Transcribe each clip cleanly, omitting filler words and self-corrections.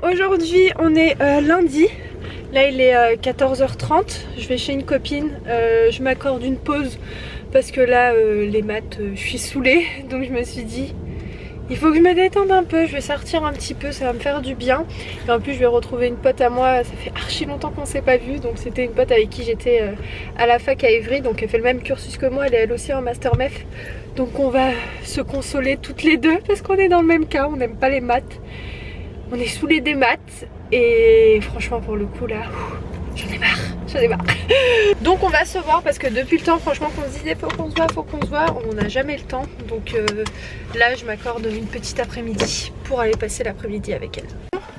aujourd'hui on est lundi. Là il est 14h30, je vais chez une copine, je m'accorde une pause parce que là les maths je suis saoulée, donc je me suis dit il faut que je me détende un peu, je vais sortir un petit peu, ça va me faire du bien. Et en plus je vais retrouver une pote à moi, ça fait archi longtemps qu'on s'est pas vu, donc c'était une pote avec qui j'étais à la fac à Évry, donc elle fait le même cursus que moi, elle est elle aussi en master MEF. Donc on va se consoler toutes les deux parce qu'on est dans le même cas, on n'aime pas les maths. On est saoulés des maths et franchement pour le coup là, j'en ai marre. Donc on va se voir parce que depuis le temps franchement qu'on se disait faut qu'on se voit, on n'a jamais le temps. Donc là je m'accorde une petite après-midi pour aller passer l'après-midi avec elle.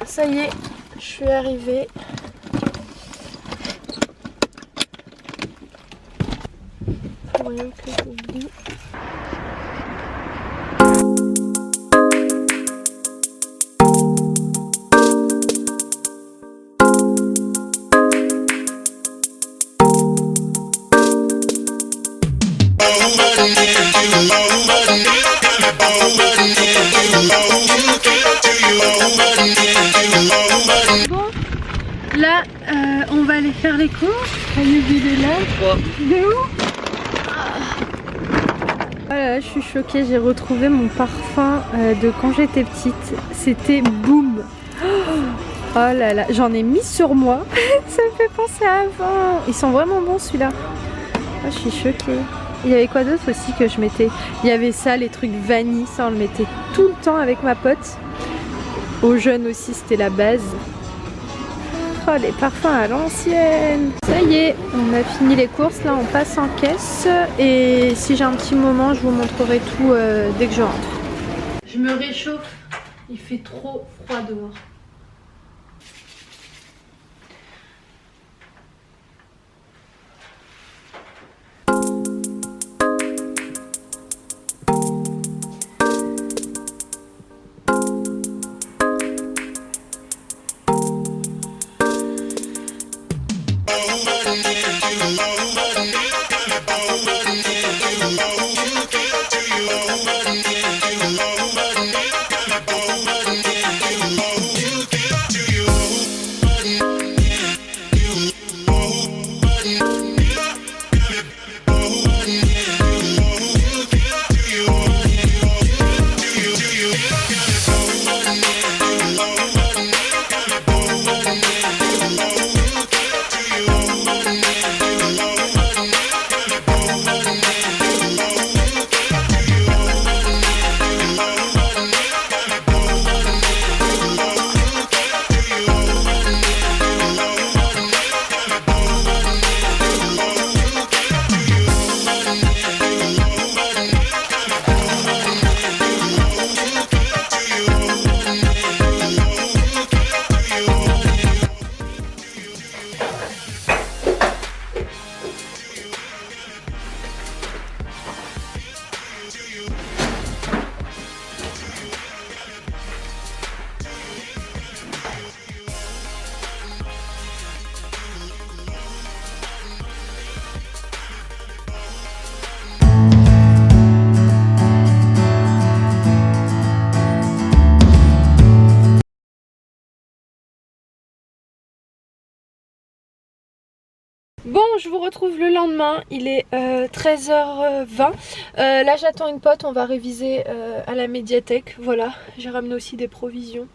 Ça y est, je suis arrivée. Faut rien que j'oublie. Bon, là on va aller faire les courses. Allez, il est là. Il est où? Voilà, je suis choquée, j'ai retrouvé mon parfum de quand j'étais petite. C'était Boom. Oh là là, j'en ai mis sur moi. Ça me fait penser à avant. Ils sont vraiment bons celui-là. Oh, je suis choquée. Il y avait quoi d'autre aussi que je mettais? Il y avait ça, les trucs vanille, ça on le mettait tout le temps avec ma pote. Aux jeunes aussi, c'était la base. Oh, les parfums à l'ancienne. Ça y est, on a fini les courses, là on passe en caisse. Et si j'ai un petit moment, je vous montrerai tout dès que je rentre. Je me réchauffe, il fait trop froid dehors. Bon, je vous retrouve le lendemain, il est 13h20. Là j'attends une pote, on va réviser à la médiathèque. Voilà, j'ai ramené aussi des provisions,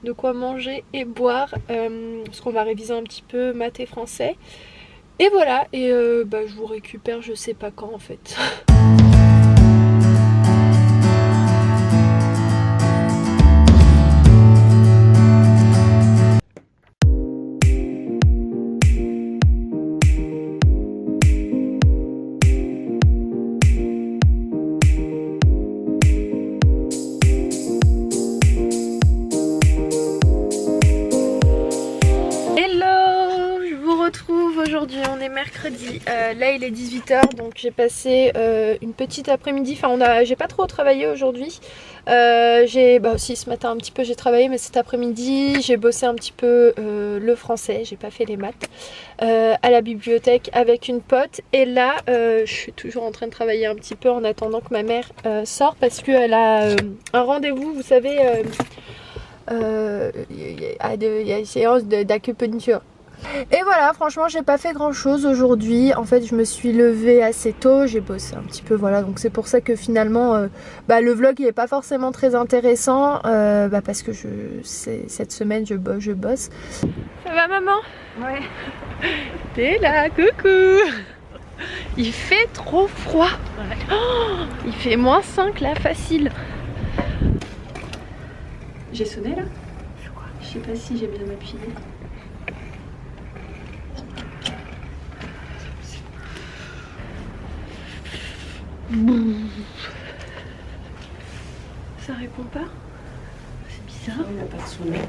de quoi manger et boire, parce qu'on va réviser un petit peu maths et français. Et voilà, et je vous récupère je sais pas quand en fait. Aujourd'hui on est mercredi, là il est 18h donc j'ai passé une petite après-midi, enfin j'ai pas trop travaillé aujourd'hui, aussi ce matin un petit peu j'ai travaillé, mais cet après-midi j'ai bossé un petit peu le français, j'ai pas fait les maths, à la bibliothèque avec une pote, et là je suis toujours en train de travailler un petit peu en attendant que ma mère sort parce qu'elle a un rendez-vous, vous savez, il y a une séance d'acupuncture. Et voilà, franchement j'ai pas fait grand chose aujourd'hui. En fait je me suis levée assez tôt, j'ai bossé un petit peu, voilà, donc c'est pour ça que finalement le vlog il est pas forcément très intéressant parce que cette semaine je bosse. Ça va maman? Ouais. T'es là, coucou. Il fait trop froid. Ouais. Oh, il fait -5 là, facile. J'ai sonné là? Je crois. Je sais pas si j'ai bien appuyé. Ça répond pas? C'est bizarre. Il n'a pas sonné.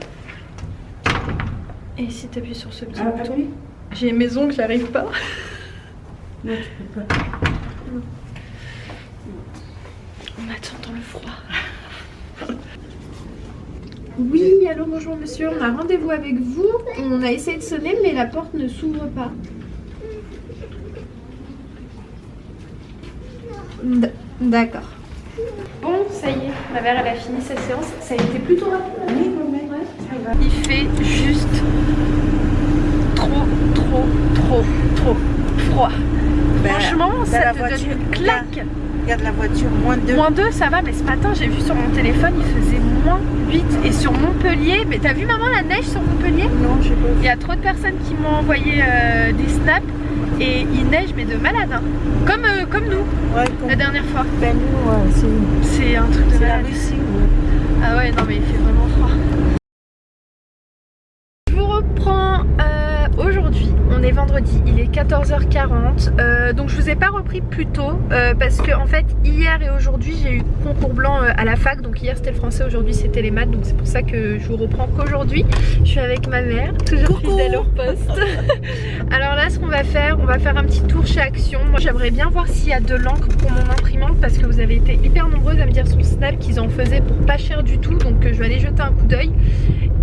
Et si t'appuies sur ce petit Ah, bouton? oui. J'ai mes ongles, j'arrive pas. Non, tu peux pas. Non. On attend dans le froid. Oui, allô, bonjour monsieur, on a rendez-vous avec vous. On a essayé de sonner mais la porte ne s'ouvre pas. D'accord. Bon, ça y est, ma mère elle a fini sa séance. Ça a été plutôt rapide. Oui, ouais, ça va. Il fait juste trop froid. Franchement, ça te donne une claque. Regarde la voiture, -2. -2, ça va, mais ce matin j'ai vu sur mon téléphone, il faisait -8. Et sur Montpellier, mais t'as vu maman la neige sur Montpellier? Non, je sais pas. Il y a trop de personnes qui m'ont envoyé des snaps et il neige mais de malade. Hein. Comme nous, Ouais, comme... la dernière fois. Ben nous, ouais, C'est un truc de c'est la malade. Russie. Ouais. Ah ouais, non mais il fait vraiment froid. Je vous reprends aujourd'hui, on est vendredi, il est 14h40, donc je vous ai pas repris plus tôt parce que en fait hier et aujourd'hui j'ai eu concours blanc à la fac, donc hier c'était le français, aujourd'hui c'était les maths, donc c'est pour ça que je vous reprends qu'aujourd'hui. Je suis avec ma mère, toujours fidèle au poste. Alors là ce qu'on va faire, on va faire un petit tour chez Action. Moi j'aimerais bien voir s'il y a de l'encre pour mon imprimante parce que vous avez été hyper nombreuses à me dire sur Snap qu'ils en faisaient pour pas cher du tout, donc je vais aller jeter un coup d'œil.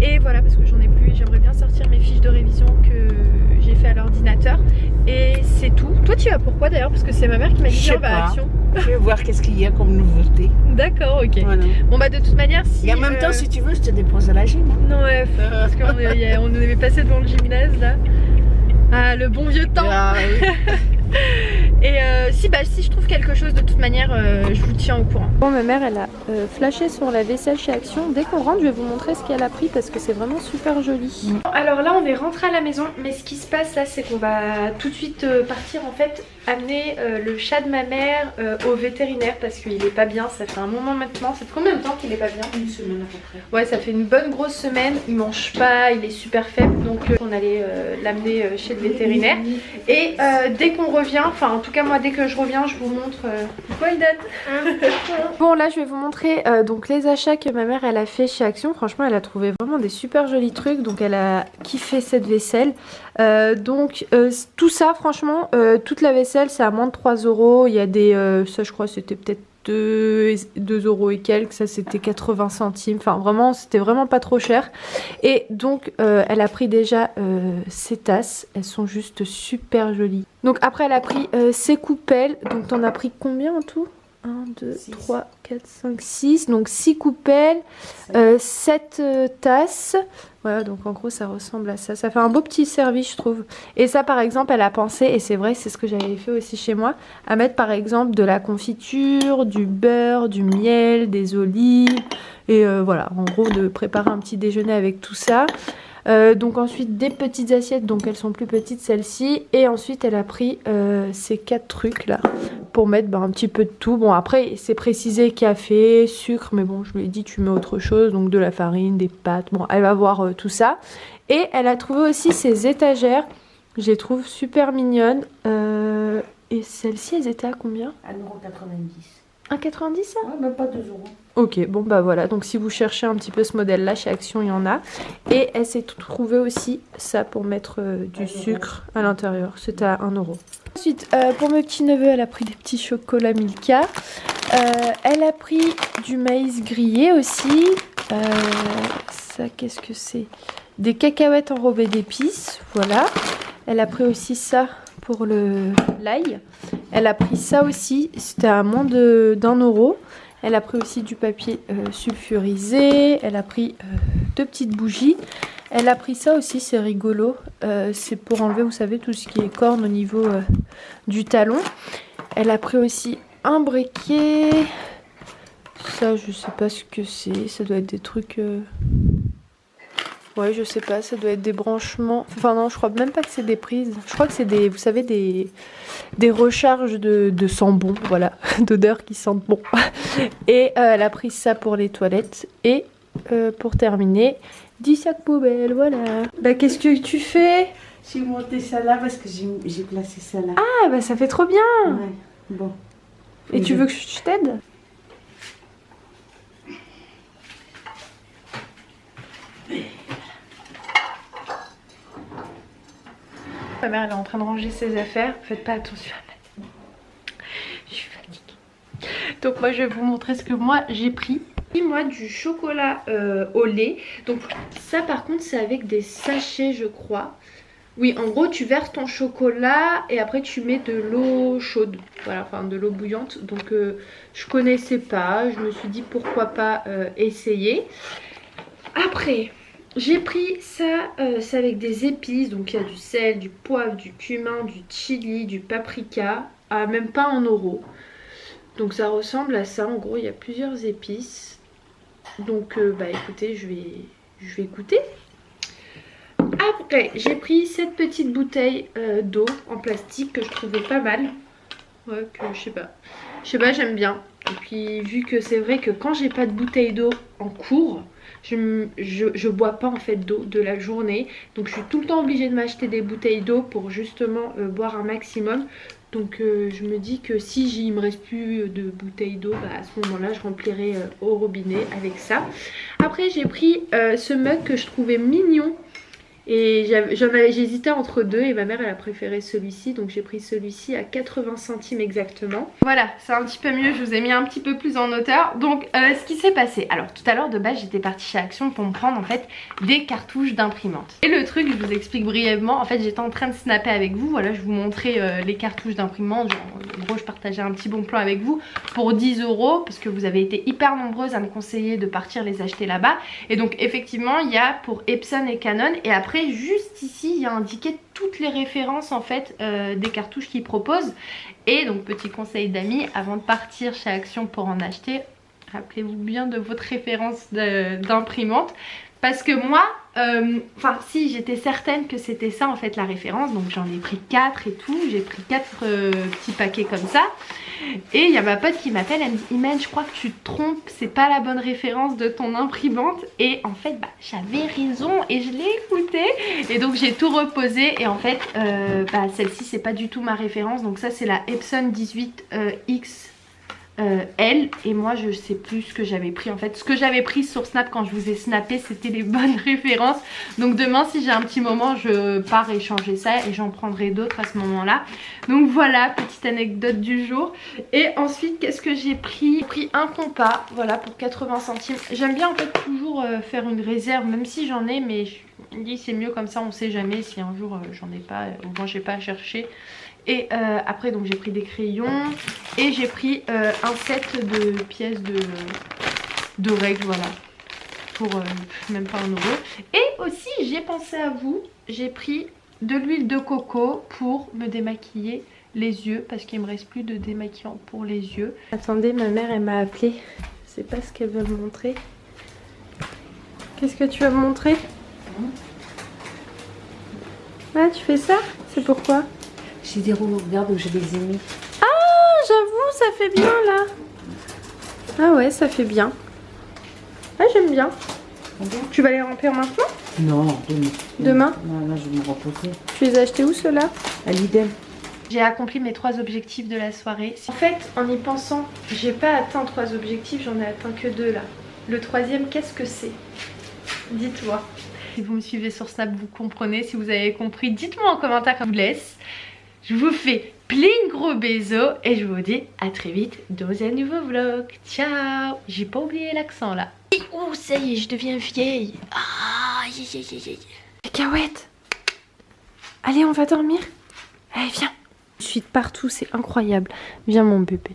Et voilà, parce que j'en ai plus, j'aimerais bien sortir mes fiches de révision que j'ai fait à l'ordinateur. Et c'est tout. Toi tu vas pourquoi d'ailleurs? Parce que c'est ma mère qui m'a dit viens, on va à Action. Je vais voir qu'est-ce qu'il y a comme nouveauté. D'accord, ok. Voilà. Bon bah de toute manière si... Et en même temps si tu veux je te dépose à la gym. Hein. Non ouais, parce qu'on on avait passé devant le gymnase là. Ah le bon vieux temps. Ah, oui. Et si je trouve quelque chose de toute manière je vous tiens au courant. Bon ma mère elle a flashé sur la vaisselle chez Action. Dès qu'on rentre je vais vous montrer ce qu'elle a pris parce que c'est vraiment super joli. Alors là on est rentré à la maison mais ce qui se passe là c'est qu'on va tout de suite partir en fait amener le chat de ma mère au vétérinaire parce qu'il est pas bien. Ça fait un moment maintenant. Ça fait combien de temps qu'il est pas bien? Une semaine à peu près. Ouais ça fait une bonne grosse semaine. Il mange pas, il est super faible donc on allait l'amener chez le vétérinaire. Et dès qu'on revient, enfin en tout cas moi dès que je reviens je vous montre quoi il donne. Bon là je vais vous montrer donc les achats que ma mère elle a fait chez Action. Franchement elle a trouvé vraiment des super jolis trucs, donc elle a kiffé cette vaisselle. Tout ça franchement toute la vaisselle c'est à moins de 3 €. Il y a des ça je crois c'était peut-être 2 € et quelques, ça c'était 80 centimes, enfin vraiment c'était vraiment pas trop cher. Et donc elle a pris déjà ces tasses, elles sont juste super jolies. Donc après elle a pris ces coupelles, donc t'en as pris combien en tout? 1, 2, 3, 4, 5, 6, donc 6 coupelles, 7 tasses. Voilà, donc en gros ça ressemble à ça. Ça fait un beau petit service je trouve. Et ça par exemple elle a pensé, et c'est vrai c'est ce que j'avais fait aussi chez moi, à mettre par exemple de la confiture, du beurre, du miel, des olives. Et voilà, en gros de préparer un petit déjeuner avec tout ça. Donc ensuite des petites assiettes, donc elles sont plus petites celles-ci. Et ensuite elle a pris ces 4 trucs là pour mettre un petit peu de tout. Bon après c'est précisé café, sucre, mais bon je lui ai dit tu mets autre chose, donc de la farine, des pâtes, bon elle va voir tout ça. Et elle a trouvé aussi ces étagères, je les trouve super mignonnes. Et celles-ci elles étaient à combien? 1,90 €. 1,90 ça? Ouais, même pas 2 €. Ok, bon bah voilà, donc si vous cherchez un petit peu ce modèle là chez Action il y en a. Et elle s'est trouvée aussi ça pour mettre du sucre à l'intérieur, c'était à 1 €. Ensuite pour mes petits neveux elle a pris des petits chocolats Milka. Elle a pris du maïs grillé aussi. Ça qu'est-ce que c'est? Des cacahuètes enrobées d'épices, voilà. Elle a pris aussi ça pour l'ail. Elle a pris ça aussi, c'était à moins d'1 €. Elle a pris aussi du papier sulfurisé. Elle a pris 2 petites bougies. Elle a pris ça aussi, c'est rigolo. C'est pour enlever, vous savez, tout ce qui est corne au niveau du talon. Elle a pris aussi un briquet. Ça, je sais pas ce que c'est. Ça doit être des trucs... Ouais, je sais pas, ça doit être des branchements. Enfin non, je crois même pas que c'est des prises. Je crois que c'est des, vous savez, des recharges de sent bon, voilà, d'odeurs qui sentent bon. Et elle a pris ça pour les toilettes. Et pour terminer, 10 sacs poubelles, voilà. Bah qu'est-ce que tu fais? J'ai monté ça là parce que j'ai placé ça là. Ah bah ça fait trop bien. Ouais, bon. Et tu veux que je t'aide? Ma mère elle est en train de ranger ses affaires. Faites pas attention à ma... Je suis fatiguée. Donc moi je vais vous montrer ce que moi j'ai pris. Moi du chocolat au lait. Donc ça par contre c'est avec des sachets je crois. Oui, en gros tu verses ton chocolat et après tu mets de l'eau chaude. Voilà, enfin de l'eau bouillante. Donc je connaissais pas. Je me suis dit pourquoi pas essayer. Après... J'ai pris ça, c'est avec des épices, donc il y a du sel, du poivre, du cumin, du chili, du paprika, à même pas 1 €. Donc ça ressemble à ça, en gros il y a plusieurs épices. Donc bah écoutez, je vais goûter. Après j'ai pris cette petite bouteille d'eau en plastique que je trouvais pas mal. Ouais, que je sais pas, j'aime bien. Et puis vu que c'est vrai que quand j'ai pas de bouteille d'eau en cours, je bois pas en fait d'eau de la journée. Donc je suis tout le temps obligée de m'acheter des bouteilles d'eau pour justement boire un maximum. Donc je me dis que si il me reste plus de bouteilles d'eau, bah, à ce moment là je remplirai au robinet avec ça. Après j'ai pris ce mug que je trouvais mignon. Et j'hésitais entre 2 et ma mère elle a préféré celui-ci, donc j'ai pris celui-ci à 80 centimes exactement. Voilà, c'est un petit peu mieux, je vous ai mis un petit peu plus en hauteur. Donc ce qui s'est passé, alors tout à l'heure de base j'étais partie chez Action pour me prendre en fait des cartouches d'imprimante. Et le truc, je vous explique brièvement, en fait j'étais en train de snapper avec vous, voilà je vous montrais les cartouches d'imprimante, en gros je partageais un petit bon plan avec vous pour 10 € parce que vous avez été hyper nombreuses à me conseiller de partir les acheter là-bas. Et donc effectivement il y a pour Epson et Canon et après juste ici il y a indiqué toutes les références en fait des cartouches qu'ils proposent. Et donc petit conseil d'amis, avant de partir chez Action pour en acheter, rappelez-vous bien de votre référence d'imprimante. Parce que moi, enfin si j'étais certaine que c'était ça en fait la référence, donc j'en ai pris 4 et tout, j'ai pris 4 petits paquets comme ça. Et il y a ma pote qui m'appelle, elle me dit Imen, je crois que tu te trompes, c'est pas la bonne référence de ton imprimante. Et en fait bah, j'avais raison et je l'ai écouté. Et donc j'ai tout reposé et en fait bah, celle-ci c'est pas du tout ma référence. Donc ça c'est la Epson 18X L, et moi je sais plus ce que j'avais pris en fait. Ce que j'avais pris sur Snap quand je vous ai snappé c'était les bonnes références. Donc demain si j'ai un petit moment je pars échanger ça et j'en prendrai d'autres à ce moment là. Donc voilà, petite anecdote du jour. Et ensuite qu'est-ce que j'ai pris? J'ai pris un compas, voilà, pour 80 centimes. J'aime bien en fait toujours faire une réserve même si j'en ai, mais je me dis c'est mieux comme ça, on sait jamais si un jour j'en ai pas, au moins j'ai pas à chercher. Et après donc j'ai pris des crayons et j'ai pris un set de pièces de règles, voilà, pour même pas 1 €. Et aussi j'ai pensé à vous, j'ai pris de l'huile de coco pour me démaquiller les yeux parce qu'il me reste plus de démaquillant pour les yeux. Attendez, ma mère elle m'a appelé, je sais pas ce qu'elle veut me montrer. Qu'est-ce que tu vas me montrer? Ah, tu fais ça? C'est pourquoi? J'ai des roues, regarde où je les ai mis. Ah, j'avoue, ça fait bien là. Ah ouais, ça fait bien. Ah, j'aime bien. Tu vas les remplir maintenant? Non, demain. Demain? Non, là je vais me reposer. Tu les as achetés où ceux-là? À Lidl. J'ai accompli mes 3 objectifs de la soirée. En fait, en y pensant, j'ai pas atteint 3 objectifs, j'en ai atteint que 2 là. Le 3e, qu'est-ce que c'est? Dites-moi. Si vous me suivez sur Snap, vous comprenez. Si vous avez compris, dites-moi en commentaire quand je vous laisse. Je vous fais plein de gros bisous et je vous dis à très vite dans un nouveau vlog. Ciao. J'ai pas oublié l'accent là. Oh, ça y est, je deviens vieille. Ah, cacahuète. Allez, on va dormir. Allez, viens. Je suis de partout, c'est incroyable. Viens mon bébé.